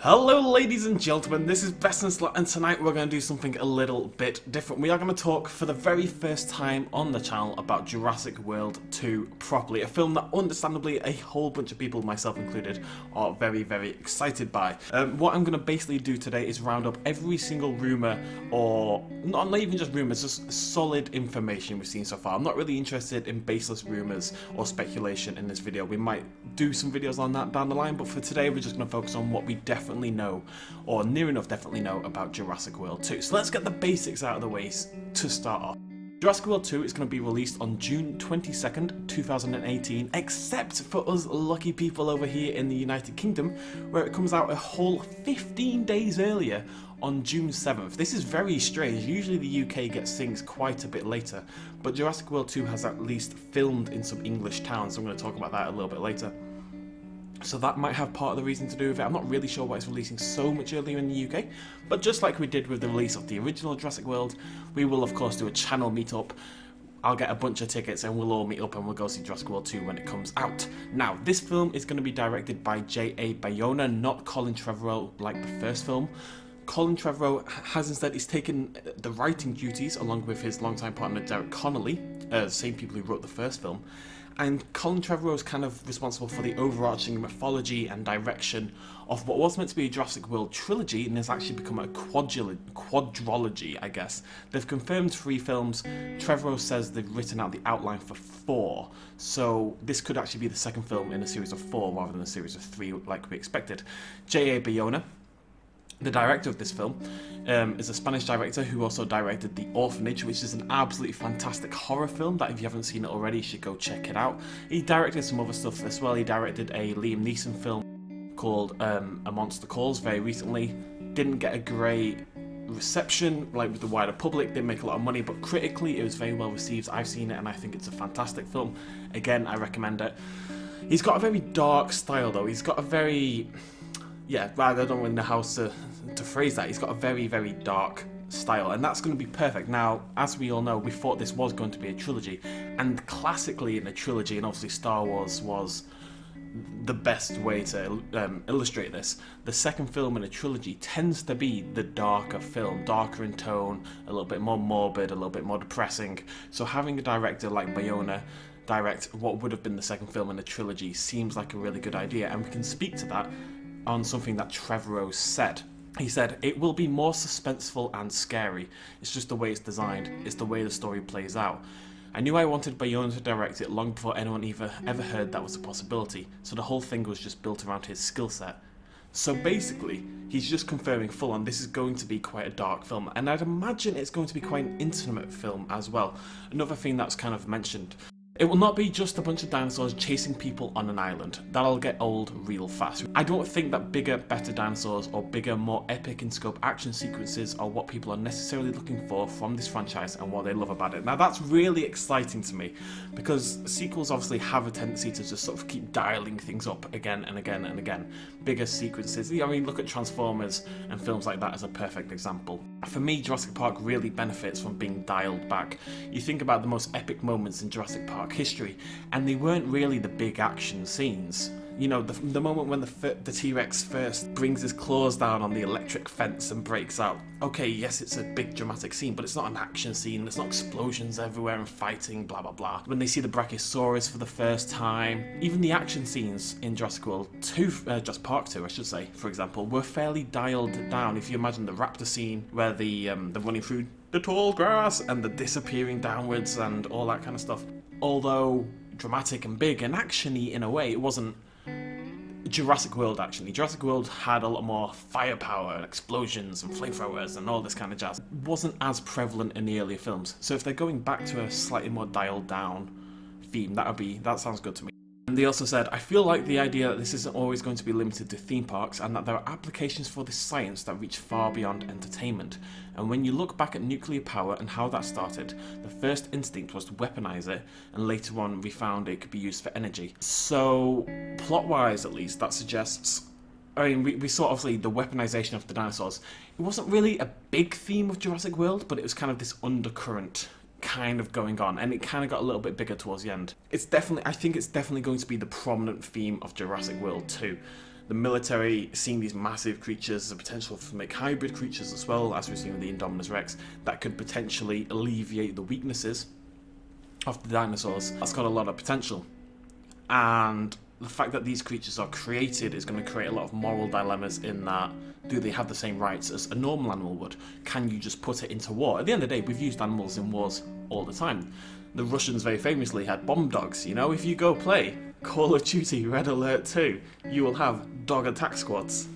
Hello ladies and gentlemen, this is BestInSlot and tonight we're going to do something a little bit different. We are going to talk for the very first time on the channel about Jurassic World 2 properly, a film that understandably a whole bunch of people, myself included, are very excited by. What I'm going to basically do today is round up every single rumour, or not even just rumours, just solid information we've seen so far. I'm not really interested in baseless rumours or speculation in this video. We might do some videos on that down the line, but for today we're just going to focus on what we definitely know, or near enough definitely know, about Jurassic World 2. So let's get the basics out of the way to start off. Jurassic World 2 is going to be released on June 22nd, 2018, except for us lucky people over here in the United Kingdom, where it comes out a whole 15 days earlier on June 7th. This is very strange. Usually the UK gets things quite a bit later, but Jurassic World 2 has at least filmed in some English towns, so I'm going to talk about that a little bit later. So that might have part of the reason to do with it. I'm not really sure why it's releasing so much earlier in the UK, but just like we did with the release of the original Jurassic World, we will of course do a channel meetup. I'll get a bunch of tickets and we'll all meet up and we'll go see Jurassic World 2 when it comes out. Now, this film is going to be directed by J.A. Bayona, not Colin Trevorrow like the first film. Colin Trevorrow has instead taken the writing duties along with his longtime partner Derek Connolly, same people who wrote the first film. And Colin Trevorrow is kind of responsible for the overarching mythology and direction of what was meant to be a Jurassic World trilogy and has actually become a quadrology, I guess. They've confirmed 3 films. Trevorrow says they've written out the outline for 4, so this could actually be the second film in a series of 4 rather than a series of 3 like we expected. J.A. Bayona, the director of this film, is a Spanish director who also directed The Orphanage, which is an absolutely fantastic horror film that if you haven't seen it already, you should go check it out. He directed some other stuff as well. He directed a Liam Neeson film called A Monster Calls very recently. Didn't get a great reception like with the wider public, didn't make a lot of money, but critically it was very well received. I've seen it and I think it's a fantastic film. Again, I recommend it. He's got a very dark style though. He's got a very... yeah, I don't really know how to phrase that. He's got a very dark style, and that's going to be perfect. Now, as we all know, we thought this was going to be a trilogy, and classically in a trilogy, and obviously Star Wars was the best way to illustrate this, the second film in a trilogy tends to be the darker film, darker in tone, a little bit more morbid, a little bit more depressing. So having a director like Bayona direct what would have been the second film in a trilogy seems like a really good idea, and we can speak to that on something that Trevorrow said. He said, "It will be more suspenseful and scary. It's just the way it's designed. It's the way the story plays out. I knew I wanted Bayona to direct it long before anyone ever heard that was a possibility, so the whole thing was just built around his skill set." So basically, he's just confirming full on this is going to be quite a dark film, and I'd imagine it's going to be quite an intimate film as well. Another thing that's kind of mentioned. It will not be just a bunch of dinosaurs chasing people on an island. That'll get old real fast. I don't think that bigger, better dinosaurs or bigger, more epic in scope action sequences are what people are necessarily looking for from this franchise and what they love about it. Now that's really exciting to me, because sequels obviously have a tendency to just sort of keep dialing things up again and again and again. Bigger sequences, I mean, look at Transformers and films like that as a perfect example. For me, Jurassic Park really benefits from being dialed back. You think about the most epic moments in Jurassic Park history, and they weren't really the big action scenes. You know, the moment when the T-Rex first brings his claws down on the electric fence and breaks out. Okay, yes, it's a big dramatic scene, but it's not an action scene. There's not explosions everywhere and fighting, blah blah blah. When they see the Brachiosaurus for the first time, even the action scenes in Jurassic World 2, Jurassic Park 2, I should say, for example, were fairly dialed down. If you imagine the raptor scene where the running through the tall grass and the disappearing downwards and all that kind of stuff. Although dramatic and big and actiony in a way, it wasn't Jurassic World actiony. Jurassic World had a lot more firepower and explosions and flamethrowers and all this kind of jazz. It wasn't as prevalent in the earlier films. So if they're going back to a slightly more dialed down theme, that sounds good to me. And they also said, "I feel like the idea that this isn't always going to be limited to theme parks and that there are applications for this science that reach far beyond entertainment. And when you look back at nuclear power and how that started, the first instinct was to weaponize it, and later on we found it could be used for energy." So, plot-wise at least, that suggests... I mean, we saw obviously the weaponization of the dinosaurs. It wasn't really a big theme of Jurassic World, but it was kind of this undercurrent kind of going on, and it kind of got a little bit bigger towards the end. I think it's definitely going to be the prominent theme of Jurassic World 2. the military seeing these massive creatures, the potential to make hybrid creatures as well, as we've seen with the Indominus Rex, that could potentially alleviate the weaknesses of the dinosaurs. That's got a lot of potential. And the fact that these creatures are created is going to create a lot of moral dilemmas in that, do they have the same rights as a normal animal would? Can you just put it into war? At the end of the day, we've used animals in wars all the time. The Russians very famously had bomb dogs, you know? If you go play Call of Duty Red Alert 2, you will have dog attack squads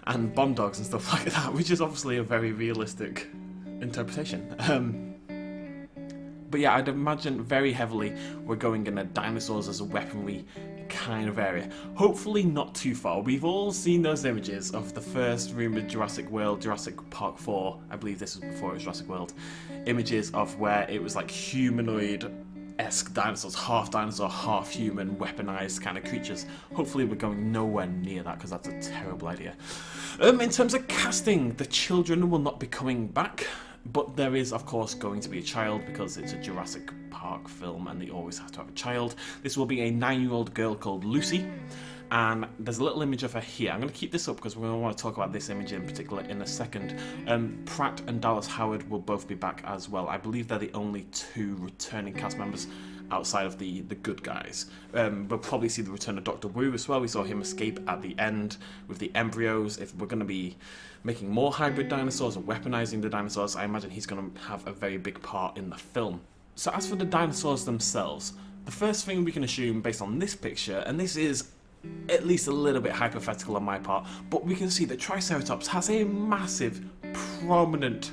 and bomb dogs and stuff like that, which is obviously a very realistic interpretation. But yeah, I'd imagine very heavily we're going in a dinosaurs as a weaponry kind of area. Hopefully not too far. We've all seen those images of the first rumoured Jurassic World, Jurassic Park 4, I believe this was before it was Jurassic World, images of where it was like humanoid-esque dinosaurs, half dinosaur, half human, weaponized kind of creatures. Hopefully we're going nowhere near that, because that's a terrible idea. In terms of casting, the children will not be coming back. But there is, of course, going to be a child because it's a Jurassic Park film and they always have to have a child. This will be a 9-year-old girl called Lucy, and there's a little image of her here. I'm going to keep this up because we're going to want to talk about this image in particular in a second. Pratt and Dallas Howard will both be back as well. I believe they're the only 2 returning cast members outside of the good guys. We'll probably see the return of Dr. Wu as well. We saw him escape at the end with the embryos. If we're going to be making more hybrid dinosaurs or weaponizing the dinosaurs, I imagine he's going to have a very big part in the film. So as for the dinosaurs themselves, the first thing we can assume based on this picture, and this is at least a little bit hypothetical on my part, but we can see that Triceratops has a massive, prominent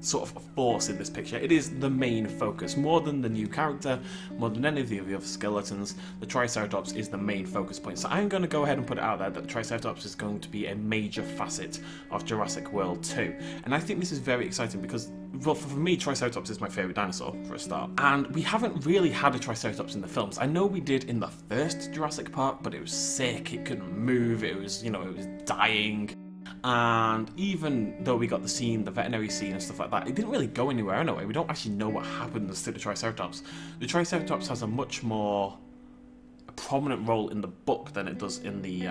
sort of force in this picture. It is the main focus. More than the new character, more than any of the other skeletons, the Triceratops is the main focus point. So I'm going to go ahead and put it out there that the Triceratops is going to be a major facet of Jurassic World 2. And I think this is very exciting because, well, for me, Triceratops is my favourite dinosaur, for a start. And we haven't really had a Triceratops in the films. I know we did in the first Jurassic Park, but it was sick, it couldn't move, it was, you know, it was dying. And even though we got the scene, the veterinary scene and stuff like that, it didn't really go anywhere anyway. We don't actually know what happens to the Triceratops. The Triceratops has a much more prominent role in the book than it does in the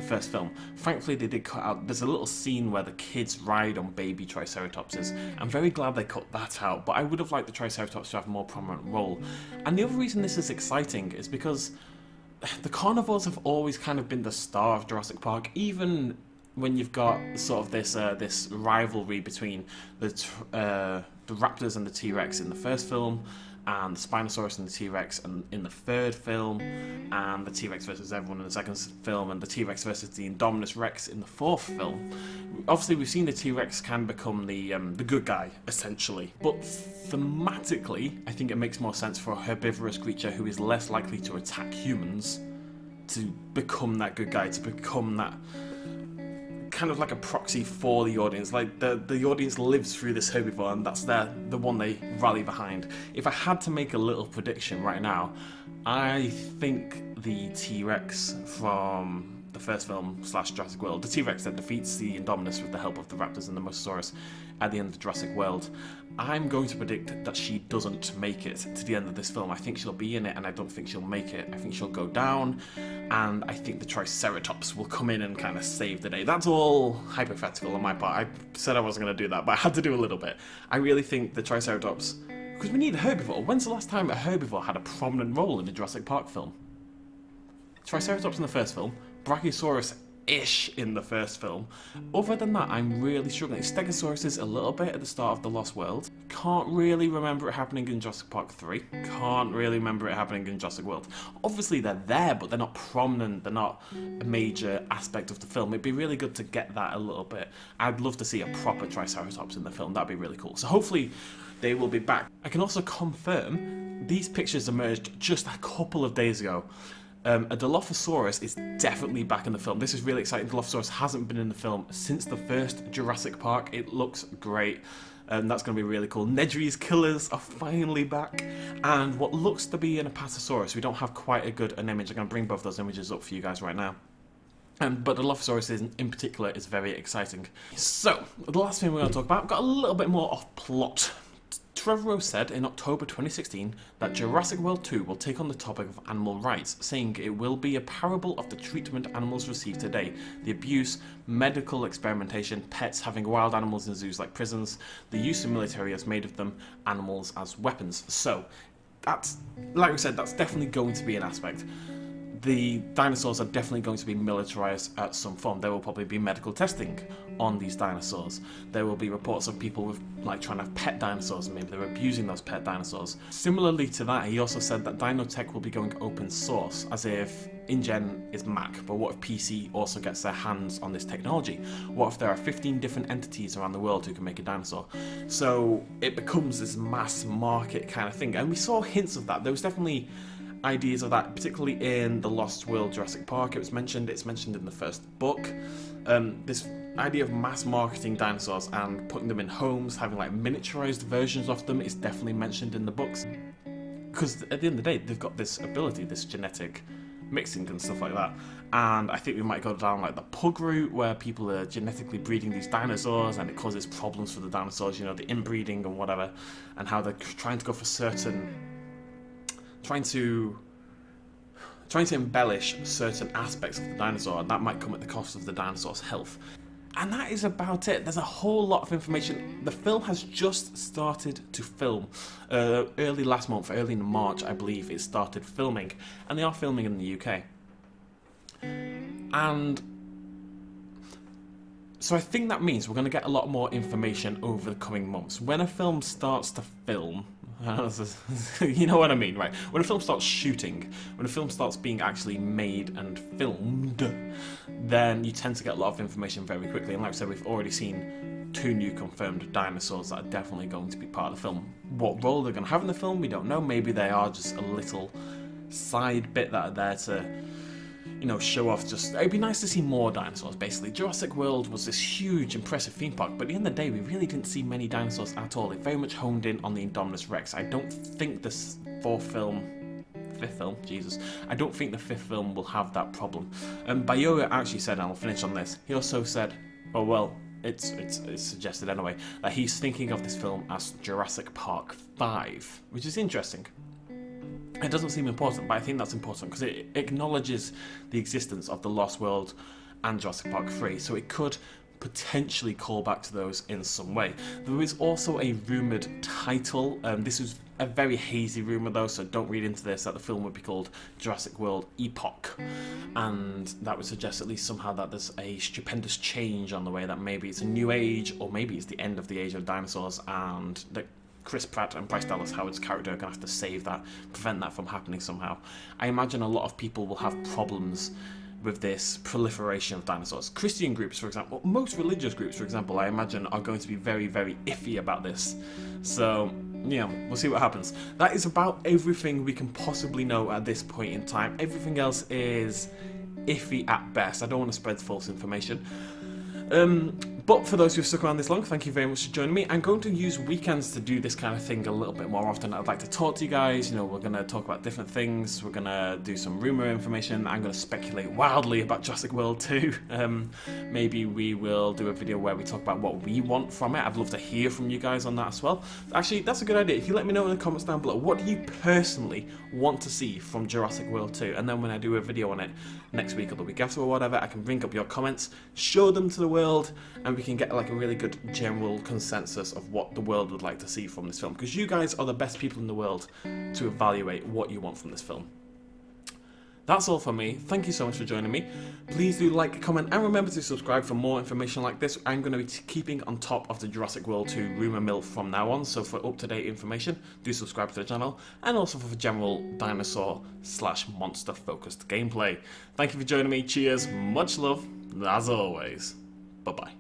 first film. Thankfully they did cut out, there's a little scene where the kids ride on baby Triceratopses. I'm very glad they cut that out, but I would have liked the Triceratops to have a more prominent role. And the other reason this is exciting is because the carnivores have always kind of been the star of Jurassic Park, even when you've got sort of this rivalry between the raptors and the T-Rex in the first film, and the Spinosaurus and the T-Rex in the third film, and the T-Rex versus everyone in the second film, and the T-Rex versus the Indominus Rex in the fourth film. Obviously we've seen the T-Rex can become the good guy, essentially. But thematically, I think it makes more sense for a herbivorous creature who is less likely to attack humans to become that good guy, to become that kind of like a proxy for the audience. Like the audience lives through this herbivore, and that's the one they rally behind. If I had to make a little prediction right now, I think the T-Rex from the first film / Jurassic World, the T-Rex that defeats the Indominus with the help of the raptors and the Mosasaurus at the end of Jurassic World, I'm going to predict that she doesn't make it to the end of this film. I think she'll be in it, and I don't think she'll make it. I think she'll go down, and I think the Triceratops will come in and kind of save the day. That's all hypothetical on my part. I said I wasn't going to do that, but I had to do a little bit. I really think the Triceratops, because we need a herbivore. When's the last time a herbivore had a prominent role in a Jurassic Park film? Triceratops in the first film, Brachiosaurus-ish in the first film. Other than that, I'm really struggling. Stegosaurus is a little bit at the start of The Lost World. Can't really remember it happening in Jurassic Park 3. Can't really remember it happening in Jurassic World. Obviously they're there, but they're not prominent, they're not a major aspect of the film. It'd be really good to get that a little bit. I'd love to see a proper Triceratops in the film, that'd be really cool. So hopefully they will be back. I can also confirm these pictures emerged just a couple of days ago. A Dilophosaurus is definitely back in the film. This is really exciting. Dilophosaurus hasn't been in the film since the first Jurassic Park. It looks great, and that's going to be really cool. Nedry's killers are finally back, and what looks to be an Apatosaurus. We don't have quite an image. I'm going to bring both those images up for you guys right now. But the Dilophosaurus in particular is very exciting. So, the last thing we're going to talk about, I've got a little bit more off plot Trevorrow said in October 2016 that Jurassic World 2 will take on the topic of animal rights, saying it will be a parable of the treatment animals receive today, the abuse, medical experimentation, pets having wild animals in zoos like prisons, the use the military has made of them, animals as weapons. So, that's, like we said, that's definitely going to be an aspect. The dinosaurs are definitely going to be militarized at some form. There will probably be medical testing on these dinosaurs. There will be reports of people with trying to have pet dinosaurs, and maybe they're abusing those pet dinosaurs. Similarly to that, he also said that Dinotech will be going open source, as if InGen is Mac, but what if PC also gets their hands on this technology? What if there are 15 different entities around the world who can make a dinosaur? So it becomes this mass market kind of thing, and we saw hints of that. There was definitely ideas of that, particularly in the Lost World Jurassic Park. It's mentioned in the first book. This idea of mass marketing dinosaurs and putting them in homes, having miniaturized versions of them, is definitely mentioned in the books. Because at the end of the day, they've got this ability, this genetic mixing and stuff like that. And I think we might go down the pug route, where people are genetically breeding these dinosaurs and it causes problems for the dinosaurs, you know, the inbreeding and whatever, and how they're trying to go for trying to embellish certain aspects of the dinosaur, and that might come at the cost of the dinosaur's health. And that is about it. There's a whole lot of information. The film has just started to film. Early last month, early in March, I believe, it started filming. And they are filming in the UK. And so I think that means we're going to get a lot more information over the coming months. When a film starts to film, you know what I mean, right? When a film starts shooting, when a film starts being actually made and filmed, then you tend to get a lot of information very quickly. And like I said, we've already seen 2 new confirmed dinosaurs that are definitely going to be part of the film. What role they're going to have in the film, we don't know. Maybe they are just a little side bit that are there to, you know, show off. Just, it'd be nice to see more dinosaurs, basically. Jurassic World was this huge, impressive theme park, but at the end of the day, we really didn't see many dinosaurs at all. It very much honed in on the Indominus Rex. I don't think this fifth film, Jesus. I don't think the 5th film will have that problem. Bayona actually said, and I'll finish on this, he also said, oh well, it's suggested anyway, that he's thinking of this film as Jurassic Park 5, which is interesting. It doesn't seem important, but I think that's important because it acknowledges the existence of the Lost World and Jurassic Park 3, so it could potentially call back to those in some way. There is also a rumoured title. This is a very hazy rumour though, so don't read into this, that the film would be called Jurassic World Epoch, and that would suggest at least somehow that there's a stupendous change on the way, that maybe it's a new age, or maybe it's the end of the age of dinosaurs, and that Chris Pratt and Bryce Dallas Howard's character are going to have to save that, prevent that from happening somehow. I imagine a lot of people will have problems with this proliferation of dinosaurs. Christian groups, for example, most religious groups, for example, I imagine are going to be very, very iffy about this. So, yeah, we'll see what happens. That is about everything we can possibly know at this point in time. Everything else is iffy at best. I don't want to spread false information. But for those who've stuck around this long, thank you very much for joining me. I'm going to use weekends to do this kind of thing a little bit more often. I'd like to talk to you guys, you know, we're going to talk about different things, we're going to do some rumour information, I'm going to speculate wildly about Jurassic World 2. Maybe we will do a video where we talk about what we want from it. I'd love to hear from you guys on that as well. Actually, that's a good idea. If you let me know in the comments down below, what do you personally want to see from Jurassic World 2? And then when I do a video on it next week or the week after or whatever, I can bring up your comments, show them to the world, and we can get like a really good general consensus of what the world would like to see from this film, because you guys are the best people in the world to evaluate what you want from this film. That's all from me. Thank you so much for joining me. Please do like, comment, and remember to subscribe for more information like this. I'm going to be keeping on top of the Jurassic World 2 rumour mill from now on, so for up-to-date information, do subscribe to the channel, and also for general dinosaur/monster focused gameplay. Thank you for joining me. Cheers, much love, as always. Bye-bye.